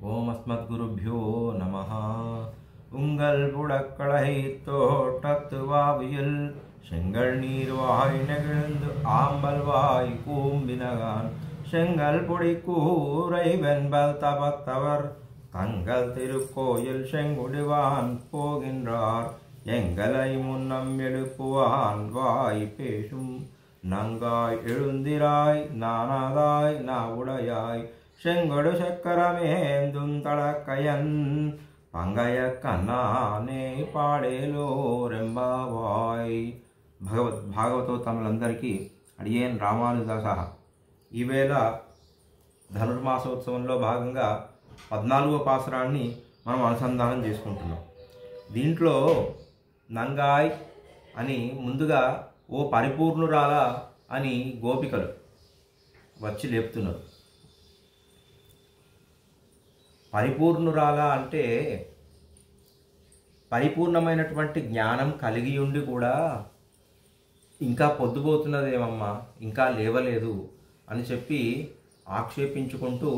ஓம் அஸ்மத்குருப்யோ நமஹ. உங்கள் புடக்கடை தோட்டத்துவாவியில் செங்கல் நீர்வாய் நெகிழ்ந்து ஆம்பல் வாய் கூம்பினகான் செங்கல் பொடி கூரை வெண்பல் தபத்தவர் தங்கள் திருக்கோயில் செங்குடிவான் போகின்றார். எங்களை முன்னம் எழுப்புவான் வாய் பேசும் நங்காய் எழுந்திராய் நானாதாய் நாவுடையாய் செங்கொடு சக்கரமேந்தும் தடக்கையன் பங்கய కన్నానే పాడేలో రెంబావాయ్. భాగవతోత్తములందరికీ అడియేన్ రామానుదాస. ఈవేళ ధనుర్మాసోత్సవంలో భాగంగా 14వ పాసురాన్ని మనం అనుసంధానం చేసుకుంటున్నాం. దీంట్లో నంగాయ్ అని ముందుగా ఓ పరిపూర్ణురాల అని గోపికలు వచ్చి లేపుతున్నారు. పరిపూర్ణురాల అంటే పరిపూర్ణమైనటువంటి జ్ఞానం కలిగి ఉండి కూడా ఇంకా పొద్దుపోతున్నదేమమ్మా, ఇంకా లేవలేదు అని చెప్పి ఆక్షేపించుకుంటూ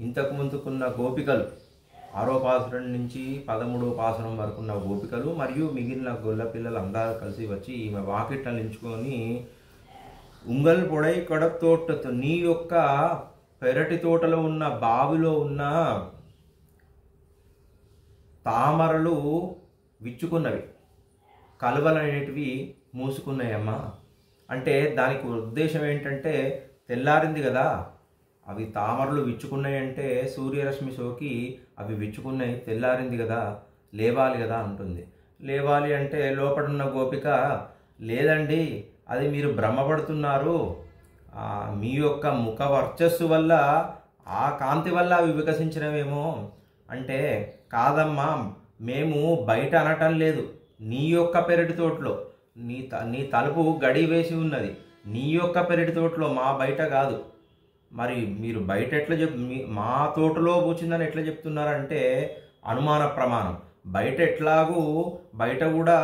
ఇంతకు ముందుకున్న గోపికలు 6వ పాసురం నుంచి 13వ పాసురం వరకు ఉన్న గోపికలు మరియు మిగిలిన గొల్ల పిల్లలు అందరూ కలిసి వచ్చి ఈమె వాకిట్ల నిలుచుకొని ఉంగల్ పొడై కడతోటతో నీ యొక్క పెరటి తోటలో ఉన్న బావిలో ఉన్న తామరలు విచ్చుకున్నవి, కలువలు అనేటివి మూసుకున్నాయమ్మా. అంటే దానికి ఉద్దేశం ఏంటంటే తెల్లారింది కదా, అవి తామరలు విచ్చుకున్నాయంటే సూర్యరశ్మి సోకి అవి విచ్చుకున్నాయి, తెల్లారింది కదా, లేవాలి కదా అంటుంది. లేవాలి అంటే లోపడున్న గోపిక లేదండి, అది మీరు భ్రమపడుతున్నారు, మీ యొక్క ముఖ వర్చస్సు వల్ల ఆ కాంతి వల్ల అవి వికసించినవేమో అంటే, కాదమ్మా మేము బయట అనటం లేదు, నీ యొక్క పెరటి తోటలో నీ తలుపు గడి వేసి ఉన్నది, నీ యొక్క పెరటి తోటలో, మా బయట కాదు. మరి మీరు బయట ఎట్లా మా తోటలో పూచిందని ఎట్లా చెప్తున్నారంటే అనుమాన ప్రమాణం. బయట ఎట్లాగూ బయట కూడా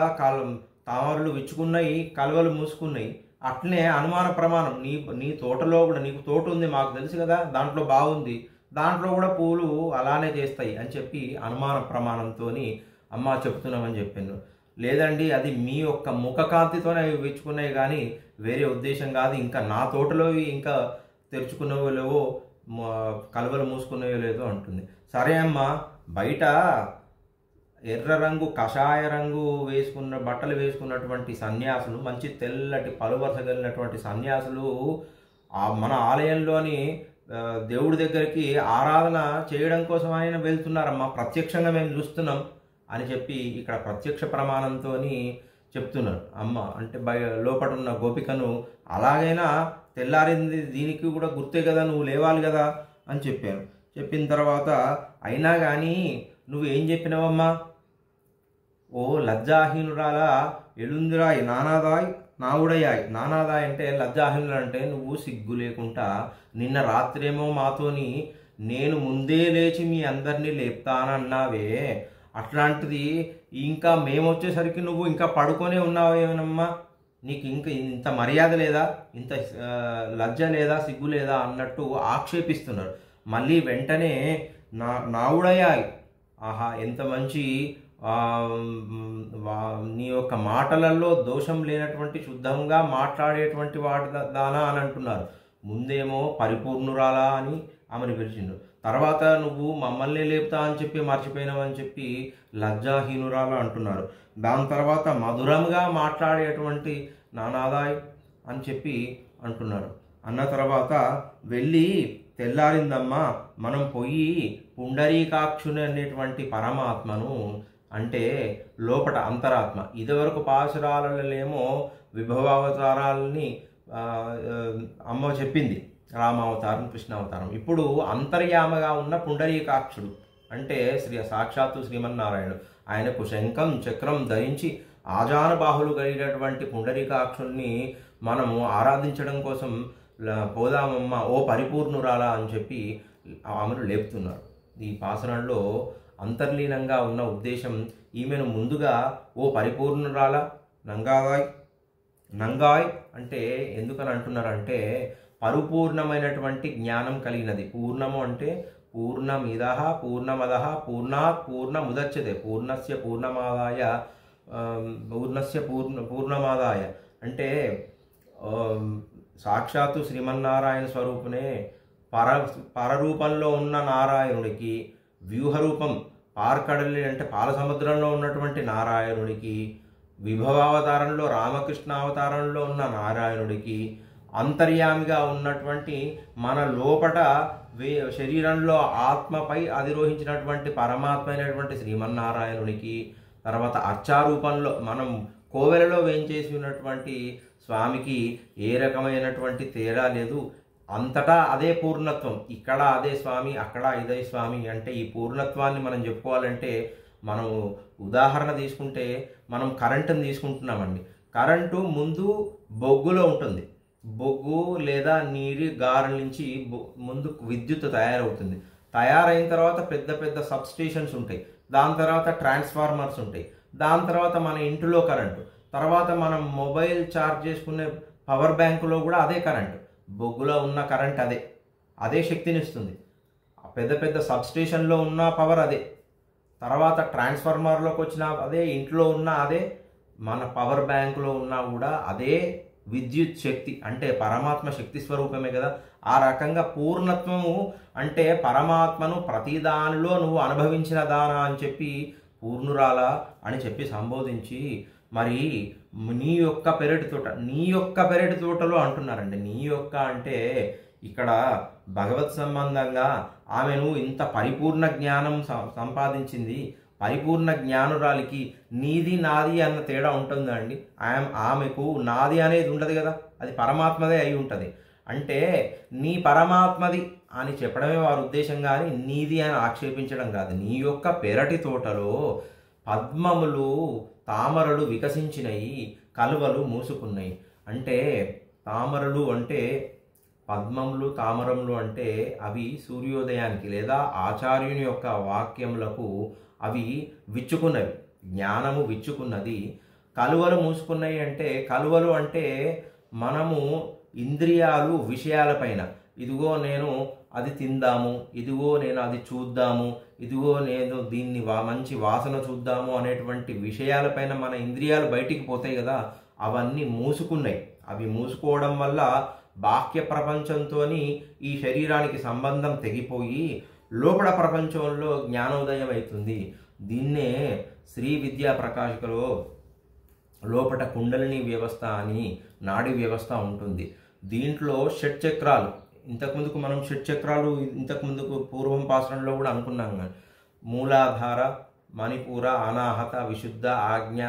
తామరలు విచ్చుకున్నాయి, కలువలు మూసుకున్నాయి, అట్లనే అనుమాన ప్రమాణం నీ తోటలో కూడా, నీకు తోట ఉంది మాకు తెలుసు కదా, దాంట్లో బాగుంది, దాంట్లో కూడా పూలు అలానే చేస్తాయి అని చెప్పి అనుమాన ప్రమాణంతో అమ్మ చెప్తున్నామని చెప్పాను. లేదండి, అది మీ యొక్క ముఖకాంతితోనే అవి విచ్చుకున్నాయి కానీ వేరే ఉద్దేశం కాదు, ఇంకా నా తోటలో ఇంకా తెరుచుకున్నవో లేవో, కలువలు మూసుకునేవో లేదో అంటుంది. సరే అమ్మ, బయట ఎర్ర రంగు కషాయ రంగు బట్టలు వేసుకున్నటువంటి సన్యాసులు, మంచి తెల్లటి పలువరసగలిగినటువంటి సన్యాసులు మన ఆలయంలోని దేవుడి దగ్గరికి ఆరాధన చేయడం కోసం ఆయన వెళ్తున్నారమ్మా, ప్రత్యక్షంగా మేము చూస్తున్నాం అని చెప్పి ఇక్కడ ప్రత్యక్ష ప్రమాణంతో చెప్తున్నారు అమ్మ. అంటే లోపల ఉన్న గోపికను అలాగైనా తెల్లారింది, దీనికి కూడా గుర్తే కదా, నువ్వు లేవాలి కదా అని చెప్పాను. చెప్పిన తర్వాత అయినా కానీ నువ్వేం చెప్పినావమ్మా, ఓ లజ్జాహీనురాలా ఎలుందిరాయ్ నానాదాయ్ నావుడయాయ్. నానాదాయ్ అంటే లజ్జాహీనుడు అంటే నువ్వు సిగ్గు లేకుండా నిన్న రాత్రేమో మాతోని నేను ముందే లేచి మీ అందరినీ లేపుతానన్నావే, అట్లాంటిది ఇంకా మేము వచ్చేసరికి నువ్వు ఇంకా పడుకొనే ఉన్నావేమమ్మా, నీకు ఇంకా ఇంత మర్యాద లేదా, ఇంత లజ్జ లేదా, సిగ్గు లేదా అన్నట్టు ఆక్షేపిస్తున్నారు. మళ్ళీ వెంటనే నావుడయాయ్, ఆహా ఎంత మంచి నీ యొక్క మాటలలో దోషం లేనటువంటి శుద్ధంగా మాట్లాడేటువంటి వాటి దానా అని అంటున్నారు. ముందేమో పరిపూర్ణురాలా అని ఆమెను పిలిచిండు, తర్వాత నువ్వు మమ్మల్ని లేపుతా అని చెప్పి మర్చిపోయినావని చెప్పి లజ్జాహీనురాలు అంటున్నారు. దాని తర్వాత మధురంగా మాట్లాడేటువంటి నానాదాయ్ అని చెప్పి అంటున్నారు. అన్న తర్వాత వెళ్ళి తెల్లారిందమ్మా, మనం పోయి పుండరీకాక్షుని అనేటువంటి పరమాత్మను, అంటే లోపట అంతరాత్మ, ఇదివరకు పాశురాలనేమో విభవావతారాలని అమ్మ చెప్పింది, రామావతారం కృష్ణావతారం. ఇప్పుడు అంతర్యామగా ఉన్న పుండరీకాక్షుడు అంటే సాక్షాత్తు శ్రీమన్నారాయణుడు. ఆయనకు శంఖం చక్రం ధరించి ఆజానుబాహులు కలిగినటువంటి పుండరీకాక్షుణ్ణి మనము ఆరాధించడం కోసం పోదామమ్మ ఓ పరిపూర్ణురాలా అని చెప్పి ఆమెను లేపుతున్నారు. ఈ పాసనంలో అంతర్లీనంగా ఉన్న ఉద్దేశం, ఈమెను ముందుగా ఓ పరిపూర్ణురాలా నంగాయ్ అంటే ఎందుకని అంటున్నారంటే పరిపూర్ణమైనటువంటి జ్ఞానం కలిగినది. పూర్ణము అంటే పూర్ణమిదః పూర్ణమదః పూర్ణాత్ పూర్ణముదచ్యతే పూర్ణస్య పూర్ణమాదాయ పూర్ణమాదాయ అంటే సాక్షాత్తు శ్రీమన్నారాయణ స్వరూపునే పరరూపంలో ఉన్న నారాయణుడికి, వ్యూహరూపం పార్కడలి అంటే పాల సముద్రంలో ఉన్నటువంటి నారాయణుడికి, విభవావతారంలో రామకృష్ణ అవతారంలో ఉన్న నారాయణుడికి, అంతర్యామిగా ఉన్నటువంటి మన లోపట శరీరంలో ఆత్మపై అధిరోహించినటువంటి పరమాత్మ అయినటువంటి శ్రీమన్నారాయణునికి, తర్వాత అర్చారూపంలో మనం కోవెలలో వేయించేసి ఉన్నటువంటి స్వామికి ఏ రకమైనటువంటి తేడా లేదు. అంతటా అదే పూర్ణత్వం. ఇక్కడ అదే స్వామి, అక్కడ ఇదే స్వామి. అంటే ఈ పూర్ణత్వాన్ని మనం చెప్పుకోవాలంటే మనం ఉదాహరణ తీసుకుంటే మనం కరెంటుని తీసుకుంటున్నామండి. కరెంటు ముందు బొగ్గులో ఉంటుంది. బొగ్గు లేదా నీరు గారెల నుంచి ముందు విద్యుత్ తయారవుతుంది. తయారైన తర్వాత పెద్ద పెద్ద సబ్స్టేషన్స్ ఉంటాయి. దాని తర్వాత ట్రాన్స్ఫార్మర్స్ ఉంటాయి. దాని తర్వాత మన ఇంటిలో కరెంటు, తర్వాత మనం మొబైల్ ఛార్జ్ చేసుకునే పవర్ బ్యాంకులో కూడా అదే కరెంటు. బొగ్గులో ఉన్న కరెంట్ అదే శక్తిని ఇస్తుంది. పెద్ద పెద్ద సబ్స్టేషన్లో ఉన్న పవర్ అదే, తర్వాత ట్రాన్స్ఫార్మర్లోకి వచ్చిన అదే, ఇంట్లో ఉన్న అదే, మన పవర్ బ్యాంకులో ఉన్నా కూడా అదే విద్యుత్ శక్తి. అంటే పరమాత్మ శక్తి స్వరూపమే కదా. ఆ రకంగా పూర్ణత్వము అంటే పరమాత్మను ప్రతిదానిలో నువ్వు అనుభవించిన దానా అని చెప్పి పూర్ణురాలా అని చెప్పి సంబోధించి, మరి నీ యొక్క పెరటి తోటలో అంటున్నారండి. నీ యొక్క అంటే ఇక్కడ భగవత్ సంబంధంగా ఆమెను ఇంత పరిపూర్ణ జ్ఞానం సంపాదించింది. పరిపూర్ణ జ్ఞానురాలికి నీది నాది అన్న తేడా ఉంటుందా అండి? ఆమెకు నాది అనేది ఉండదు కదా, అది పరమాత్మదే అయి ఉంటుంది. అంటే నీ పరమాత్మది అని చెప్పడమే వారి ఉద్దేశం, కానీ నీది అని ఆక్షేపించడం కాదు. నీ యొక్క పెరటి తోటలో పద్మములు తామరలు వికసించినవి, కలువలు మూసుకున్నాయి. అంటే తామరలు అంటే పద్మములు తామరములు అంటే అవి సూర్యోదయానికి లేదా ఆచార్యుని యొక్క వాక్యములకు అవి విచ్చుకున్నవి, జ్ఞానము విచ్చుకున్నది. కలువలు మూసుకున్నాయి అంటే, కలువలు అంటే మనము ఇంద్రియాలు విషయాలపైన, ఇదిగో నేను అది తిందాము, ఇదిగో నేను అది చూద్దాము, ఇదిగో నేను దీన్ని మంచి వాసన చూద్దాము అనేటువంటి విషయాలపైన మన ఇంద్రియాలు బయటికి పోతాయి కదా, అవన్నీ మూసుకున్నాయి. అవి మూసుకోవడం వల్ల బాహ్య ప్రపంచంతో ఈ శరీరానికి సంబంధం తెగిపోయి లోపల ప్రపంచంలో జ్ఞానోదయం అవుతుంది. దీన్నే శ్రీ విద్యా ప్రకాశికలో లోపల కుండలిని వ్యవస్థ అని నాడి వ్యవస్థ ఉంటుంది. దీంట్లో షట్చక్రాలు, ఇంతకుముందుకు మనం షట్చక్రాలు ఇంతకుముందుకు పూర్వం పాసరంలో కూడా అనుకున్నాం. మూలాధార, మణిపూర, అనాహత, విశుద్ధ, ఆజ్ఞ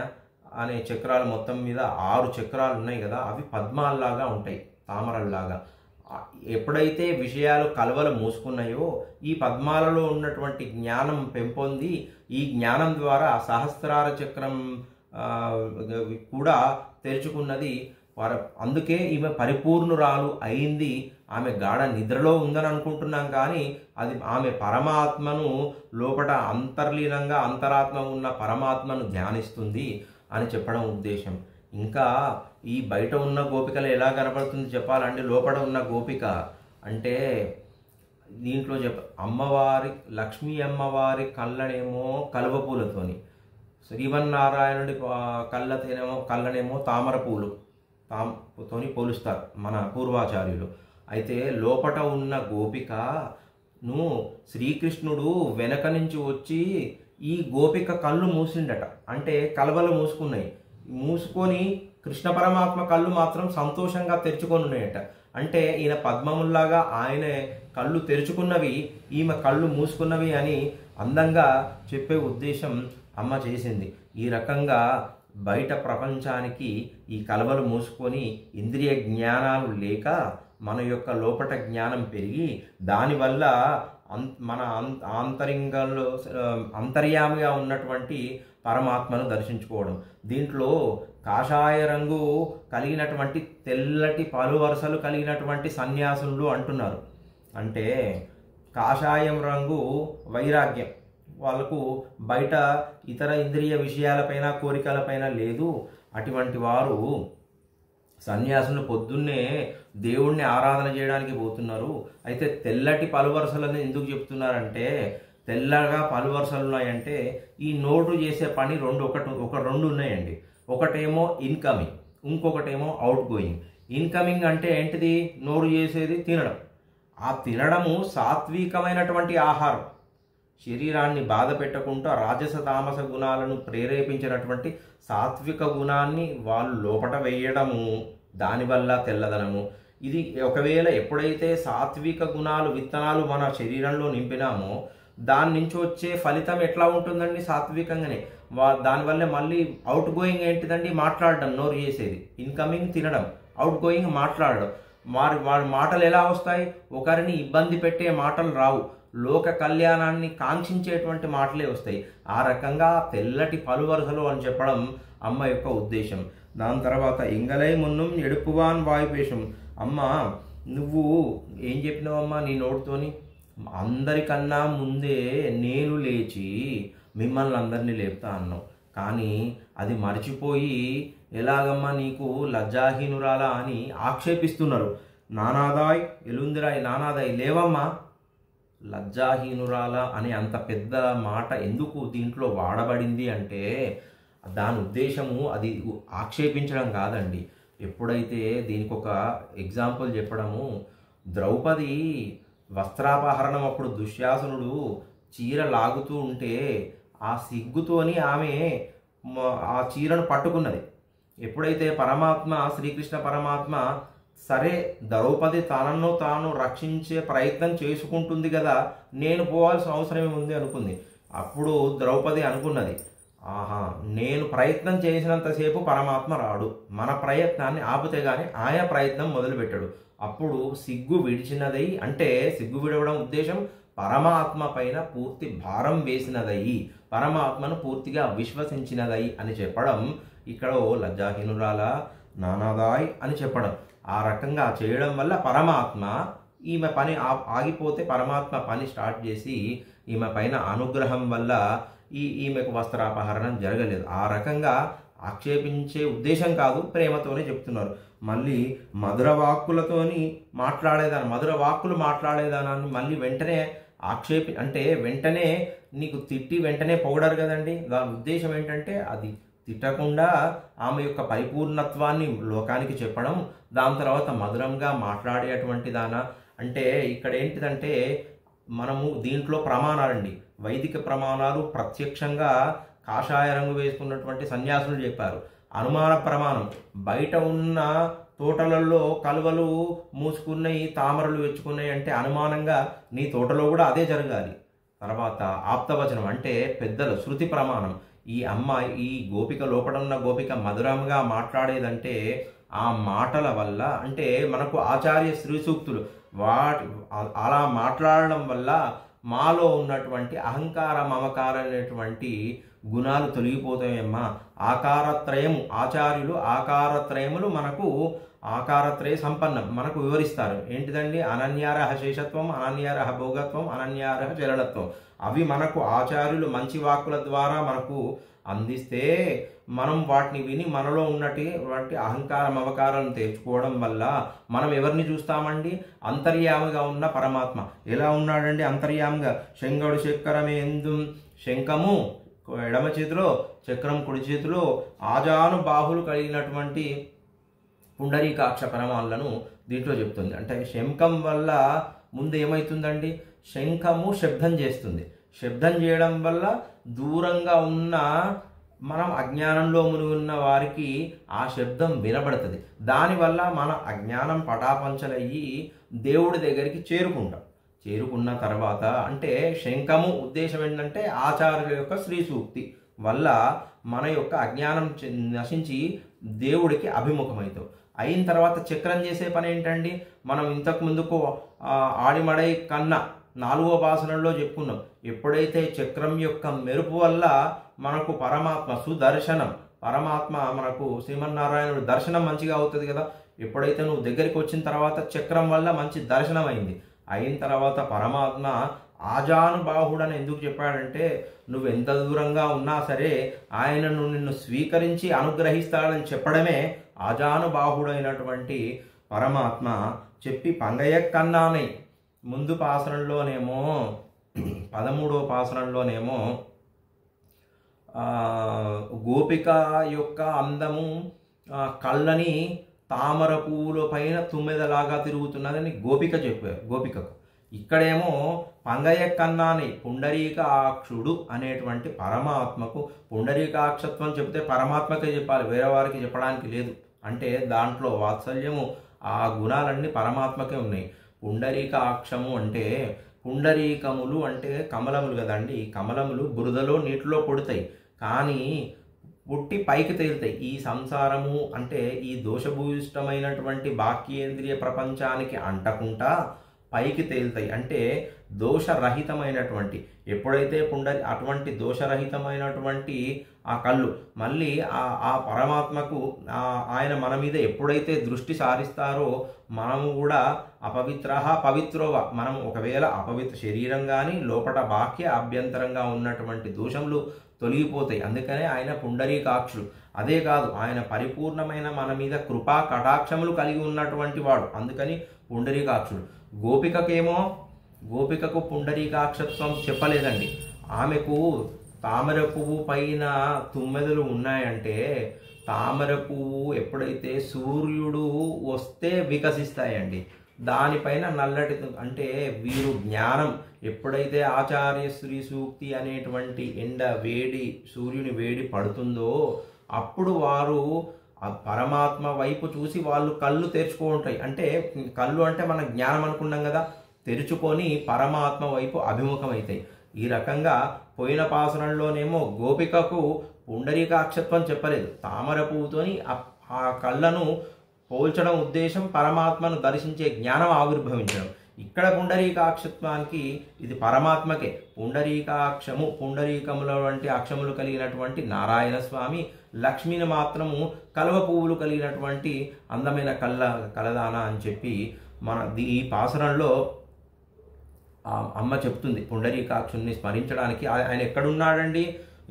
అనే చక్రాలు మొత్తం మీద 6 చక్రాలు ఉన్నాయి కదా, అవి పద్మాల్లాగా ఉంటాయి, తామరల్లాగా. ఎప్పుడైతే విషయాలు కలవలు మూసుకున్నాయో ఈ పద్మాలలో ఉన్నటువంటి జ్ఞానం పెంపొంది, ఈ జ్ఞానం ద్వారా సహస్రార చక్రం కూడా తెరుచుకున్నది. అందుకే ఈమె పరిపూర్ణురాలు అయింది. ఆమె గాఢ నిద్రలో ఉందని అనుకుంటున్నాం, కానీ అది ఆమె పరమాత్మను లోపల అంతర్లీనంగా అంతరాత్మ ఉన్న పరమాత్మను ధ్యానిస్తుంది అని చెప్పడం ఉద్దేశం. ఇంకా ఈ బయట ఉన్న గోపికలు ఎలా కనపడుతుంది చెప్పాలంటే, లోపల ఉన్న గోపిక అంటే దీంట్లో అమ్మవారి లక్ష్మీ అమ్మవారి కళ్ళనేమో కలువ పూలతోని, శ్రీమన్నారాయణుడి కళ్ళనేమో తామర పూలు తోని పోలుస్తారు మన పూర్వాచార్యులు. అయితే లోపట ఉన్న గోపికను శ్రీకృష్ణుడు వెనక నుంచి వచ్చి ఈ గోపిక కళ్ళు మూసిండట. అంటే కలవలు మూసుకున్నాయి, మూసుకొని కృష్ణ పరమాత్మ కళ్ళు మాత్రం సంతోషంగా తెరుచుకొని ఉన్నాయట. అంటే ఈయన పద్మముల్లాగా ఆయన కళ్ళు తెరుచుకున్నవి, ఈమె కళ్ళు మూసుకున్నవి అని అందంగా చెప్పే ఉద్దేశం అమ్మ చేసింది. ఈ రకంగా బయట ప్రపంచానికి ఈ కలవలు మూసుకొని ఇంద్రియ జ్ఞానాలు లేక మన యొక్క లోపట జ్ఞానం పెరిగి దానివల్ల మన ఆంతరింగంలో అంతర్యామిగా ఉన్నటువంటి పరమాత్మను దర్శించుకోవడం. దీంట్లో కాషాయ రంగు కలిగినటువంటి తెల్లటి పలు వరుసలు కలిగినటువంటి సన్యాసులు అంటున్నారు. అంటే కాషాయం రంగు వైరాగ్యం, వాళ్ళకు బయట ఇతర ఇంద్రియ విషయాలపైన కోరికలపైన లేదు. అటువంటి వారు సన్యాసులు పొద్దున్నే దేవుణ్ణి ఆరాధన చేయడానికి పోతున్నారు. అయితే తెల్లటి పలువరుసలని ఎందుకు చెప్తున్నారంటే, తెల్లగా పలువరుసలు ఉన్నాయంటే ఈ నోటు చేసే పని రెండు ఉన్నాయండి. ఒకటేమో ఇన్కమింగ్, ఇంకొకటేమో అవుట్ గోయింగ్. ఇన్కమింగ్ అంటే ఏంటిది? నోరు చేసేది తినడం. ఆ తినడము సాత్వికమైనటువంటి ఆహారం, శరీరాన్ని బాధ పెట్టకుండా రాజస తామస గుణాలను ప్రేరేపించినటువంటి సాత్విక గుణాన్ని వాళ్ళు లోపట వేయడము, దానివల్ల తెల్లదనము. ఇది ఒకవేళ ఎప్పుడైతే సాత్విక గుణాలు విత్తనాలు మన శరీరంలో నింపినామో దాని నుంచి వచ్చే ఫలితం ఎట్లా ఉంటుందండి? సాత్వికంగానే. దానివల్ల మళ్ళీ అవుట్ గోయింగ్ ఏంటిదండి? మాట్లాడడం, నోరు చేసేది. ఇన్కమింగ్ తినడం, అవుట్ గోయింగ్ మాట్లాడడం. వారి మాటలు ఎలా వస్తాయి? ఒకరిని ఇబ్బంది పెట్టే మాటలు రావు, లోక కళ్యాణాన్ని కాంక్షించేటువంటి మాటలే వస్తాయి. ఆ రకంగా తెల్లటి పలువరుసలు అని చెప్పడం అమ్మ యొక్క ఉద్దేశం. దాని తర్వాత ఇంగలై మున్నం ఎడుపువాన్ వాయుపేషం. అమ్మ నువ్వు ఏం చెప్పినావమ్మా నీ నోటితోని? అందరికన్నా ముందే నేను లేచి మిమ్మల్ని అందరినీ లేపుతా అన్నావు. కానీ అది మర్చిపోయి ఎలాగమ్మా నీకు లజ్జాహీనురాలా అని ఆక్షేపిస్తున్నారు. నానాదాయ్ ఎలుందిరాయ్ నానాదాయ్ లేవమ్మా. లజ్జాహీనురాలా అనే అంత పెద్ద మాట ఎందుకు దీంట్లో వాడబడింది అంటే దాని ఉద్దేశము అది ఆక్షేపించడం కాదండి. ఎప్పుడైతే దీనికి ఒక ఎగ్జాంపుల్ చెప్పడము, ద్రౌపది వస్త్రాపహరణం అప్పుడు దుశ్శాసనుడు చీర లాగుతూ ఉంటే ఆ సిగ్గుతోని ఆమె ఆ చీరను పట్టుకున్నది. ఎప్పుడైతే పరమాత్మ శ్రీకృష్ణ పరమాత్మ సరే ద్రౌపది తనను తాను రక్షించే ప్రయత్నం చేసుకుంటుంది కదా, నేను పోవాల్సిన అవసరం ఏముంది అనుకుంది. అప్పుడు ద్రౌపది అనుకున్నది, ఆహా నేను ప్రయత్నం చేసినంతసేపు పరమాత్మ రాడు, మన ప్రయత్నాన్ని ఆపితే గాని ఆయన ప్రయత్నం మొదలుపెట్టాడు. అప్పుడు సిగ్గు విడిచినదై, అంటే సిగ్గు విడవడం ఉద్దేశం పరమాత్మ పైన పూర్తి భారం వేసినదయి, పరమాత్మను పూర్తిగా విశ్వసించినదై అని చెప్పడం. ఇక్కడ లజ్జాహీనురాల నానాదాయ్ అని చెప్పడం. ఆ రకంగా చేయడం వల్ల పరమాత్మ ఈమె పని ఆగిపోతే పరమాత్మ పని స్టార్ట్ చేసి ఈమె పైన అనుగ్రహం వల్ల ఈమెకు వస్త్రాపహరణం జరగలేదు. ఆ రకంగా ఆక్షేపించే ఉద్దేశం కాదు, ప్రేమతోనే చెప్తున్నారు. మళ్ళీ మధుర వాక్కులు మాట్లాడేదానాన్ని మళ్ళీ వెంటనే అంటే వెంటనే నీకు తిట్టి వెంటనే పొగడరు కదండి. దాని ఉద్దేశం ఏంటంటే అది తిట్టకుండా ఆమె యొక్క పరిపూర్ణత్వాన్ని లోకానికి చెప్పడం. దాని తర్వాత మధురంగా మాట్లాడేటువంటి అంటే ఇక్కడ ఏంటిదంటే మనము దీంట్లో ప్రమాణాలండి, వైదిక ప్రమాణాలు ప్రత్యక్షంగా కాషాయ రంగు వేసుకున్నటువంటి సన్యాసులు చెప్పారు. అనుమాన ప్రమాణం, బయట ఉన్న తోటలలో కలువలు మూసుకున్నాయి, తామరలు వెచ్చుకున్నాయి అంటే అనుమానంగా నీ తోటలో కూడా అదే జరగాలి. తర్వాత ఆప్తవచనం అంటే పెద్దలు శృతి ప్రమాణం. ఈ అమ్మాయి ఈ గోపిక లోపల ఉన్న గోపిక మధురంగా మాట్లాడేదంటే ఆ మాటల వల్ల, అంటే మనకు ఆచార్య శ్రీ సూక్తులు అలా మాట్లాడడం వల్ల మాలో ఉన్నటువంటి అహంకార మమకార అనేటువంటి గుణాలు తొలగిపోతాయమ్మా. ఆకారత్రయములు మనకు ఆకారత్రయ సంపన్నం మనకు వివరిస్తారు. ఏంటిదండి? అనన్యారహ శేషత్వం, అనన్యారహ భోగత్వం, అనన్యారహ చలనత్వం. అవి మనకు ఆచార్యులు మంచి వాక్కుల ద్వారా మనకు అందిస్తే మనం వాటిని విని మనలో ఉన్నటువంటి అహంకార మమకారాలను తెచ్చుకోవడం వల్ల మనం ఎవరిని చూస్తామండి? అంతర్యామిగా ఉన్న పరమాత్మ. ఎలా ఉన్నాడండి అంతర్యామిగా? శంగడు చక్రమేందు, శంఖము ఎడమ చేతిలో, చక్రం కుడి చేతిలో, ఆజాను బాహులు కలిగినటువంటి పుండరీకాక్ష పరమాలను దీంట్లో చెప్తుంది. అంటే శంఖం వల్ల ముందు ఏమవుతుందండి? శంఖము శబ్దం చేస్తుంది. శబ్దం చేయడం వల్ల దూరంగా ఉన్న మనం అజ్ఞానంలో మునిగి ఉన్న వారికి ఆ శబ్దం వినబడుతుంది. దానివల్ల మన అజ్ఞానం పటాపంచలయ్యి దేవుడి దగ్గరికి చేరుకున్న తర్వాత, అంటే శంఖము ఉద్దేశం ఏంటంటే ఆచార్యుల యొక్క శ్రీ సూక్తి వల్ల మన యొక్క అజ్ఞానం నశించి దేవుడికి అభిముఖమవుతాం. అయిన తర్వాత చక్రం చేసే పని ఏంటండి? మనం ఇంతకు ముందుకు ఆడిమడై కన్నా 4వ భాషణంలో చెప్పుకున్నాం. ఎప్పుడైతే చక్రం యొక్క మెరుపు వల్ల మనకు పరమాత్మ సుదర్శనం, పరమాత్మ మనకు శ్రీమన్నారాయణుడు దర్శనం మంచిగా అవుతుంది కదా. ఎప్పుడైతే నువ్వు దగ్గరికి వచ్చిన తర్వాత చక్రం వల్ల మంచి దర్శనం అయింది. అయిన తర్వాత పరమాత్మ ఆజానుబాహుడని ఎందుకు చెప్పాడంటే నువ్వు ఎంత దూరంగా ఉన్నా సరే ఆయనను నిన్ను స్వీకరించి అనుగ్రహిస్తాడని చెప్పడమే ఆజానుబాహుడైనటువంటి పరమాత్మ చెప్పి పంగయ్యక్కన్నానై ముందు పాసరంలోనేమో 13వ పాసరంలోనేమో గోపిక యొక్క అందము కళ్ళని తామర పువ్వుల పైన తుమ్మెదలాగా తిరుగుతున్నదని గోపిక చెప్పారు గోపికకు. ఇక్కడేమో పంగయ్యక్కన్నాని పుండరీకాక్షుడు అనేటువంటి పరమాత్మకు పుండరీకాక్షత్వం చెప్తే పరమాత్మకే చెప్పాలి, వేరే వారికి చెప్పడానికి లేదు. అంటే దాంట్లో వాత్సల్యము ఆ గుణాలన్నీ పరమాత్మకే ఉన్నాయి. పుండరీకాక్షము అంటే పుండరీకములు అంటే కమలములు కదండి. కమలములు బురదలో నీటిలో పుడతాయి, కానీ పుట్టి పైకి తేలుతాయి. ఈ సంసారము అంటే ఈ దోషభూయిష్టమైనటువంటి బాహ్యేంద్రియ ప్రపంచానికి అంటకుండా పైకి తేలుతాయి. అంటే దోషరహితమైనటువంటి ఎప్పుడైతే అటువంటి దోషరహితమైనటువంటి ఆ కళ్ళు మళ్ళీ ఆ పరమాత్మకు ఆయన మన మీద ఎప్పుడైతే దృష్టి సారిస్తారో మనము కూడా పవిత్రోవ మనం ఒకవేళ అపవిత్ర శరీరం కానీ లోపల బాహ్య అభ్యంతరంగా ఉన్నటువంటి దోషములు తొలగిపోతాయి. అందుకనే ఆయన పుండరీకాక్షుడు. అదే కాదు, ఆయన పరిపూర్ణమైన మన మీద కృపా కటాక్షములు కలిగి ఉన్నటువంటి వాడు, అందుకని పుండరీకాక్షుడు. గోపికకు పుండరీకాక్షత్వం చెప్పలేదండి. ఆమెకు తామర పువ్వు పైన తుమ్మెదలు ఉన్నాయంటే తామర పువ్వు ఎప్పుడైతే సూర్యుడు వస్తే వికసిస్తాయండి, దానిపైన నల్లటి అంటే వీరు జ్ఞానం ఎప్పుడైతే ఆచార్య శ్రీ సూక్తి అనేటువంటి ఎండ వేడి సూర్యుని వేడి పడుతుందో అప్పుడు వారు ఆ పరమాత్మ వైపు చూసి వాళ్ళు కళ్ళు తెరుచుకుంటాయి. అంటే కళ్ళు అంటే మన జ్ఞానం అనుకున్నాం కదా, తెరుచుకొని పరమాత్మ వైపు అభిముఖం అవుతాయి. ఈ రకంగా పోయిన పాసనంలోనేమో గోపికకు పుండరీకాక్షత్వం చెప్పలేదు, తామర పువ్వుతోని ఆ కళ్ళను పోల్చడం ఉద్దేశం పరమాత్మను దర్శించే జ్ఞానం ఆవిర్భవించడం. ఇక్కడ పుండరీకాక్షత్వానికి ఇది పరమాత్మకే. పుండరీకముల వంటి అక్షములు కలిగినటువంటి నారాయణ స్వామి, లక్ష్మిని మాత్రము కలువ పువ్వులు కలిగినటువంటి అందమైన కలదాన అని చెప్పి ఈ పాసరంలో అమ్మ చెప్తుంది. పుండరీకాక్షుని స్మరించడానికి ఆయన ఎక్కడున్నాడండి?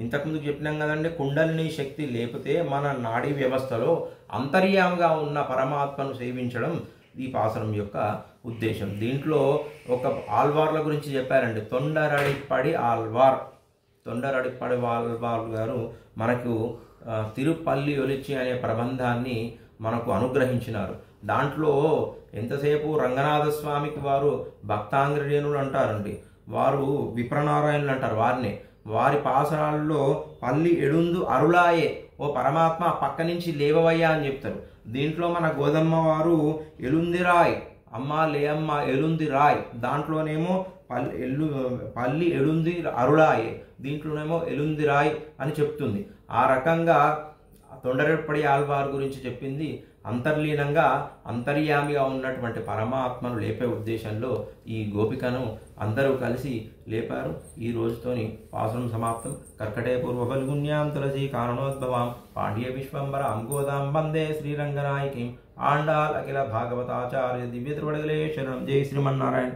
ఇంతకుముందు చెప్పినాం కదండి, కుండలిని శక్తి లేకపోతే మన నాడీ వ్యవస్థలో అంతర్యాముగా ఉన్న పరమాత్మను సేవించడం ఈ పాసరం యొక్క ఉద్దేశం. దీంట్లో ఒక ఆల్వార్ల గురించి చెప్పారండి. తొండరడిపడి ఆల్వార్ గారు మనకు తిరుపల్లి ఒలిచి అనే ప్రబంధాన్ని మనకు అనుగ్రహించినారు. దాంట్లో ఎంతసేపు రంగనాథ స్వామికి వారు భక్తాంగ్రేణులు అంటారండి, వారు విప్రనారాయణులు అంటారు వారిని. వారి పాసరాల్లో పల్లి ఎడుందు అరుళాయే, ఓ పరమాత్మ పక్క నుంచి లేవవయ్యా అని చెప్తారు. దీంట్లో మన గోదమ్మ వారు ఎలుంది రాయ్, అమ్మ లేయమ్మ ఎలుంది రాయ్, దాంట్లోనేమో పల్లి ఎలుంది అరుళాయే, దీంట్లోనేమో ఎలుంది రాయ్ అని చెప్తుంది. ఆ రకంగా తొండరెప్పడి ఆల్వార్ గురించి చెప్పింది. అంతర్లీనంగా అంతర్యామిగా ఉన్నటువంటి పరమాత్మను లేపే ఉద్దేశంలో ఈ గోపికను అందరూ కలిసి లేపారు. ఈ రోజుతోని పాసరం సమాప్తం. కర్కటే పూర్వ ఫల్గుణ్యాం తులసి కారణోద్భవాం పాండ్య విశ్వంబరాం గోదాం వందే శ్రీరంగనాయకీం ఆండాల్ అఖిల భాగవతాచార్య దివ్య త్రివడగలే శరణం. జై శ్రీమన్నారాయణ.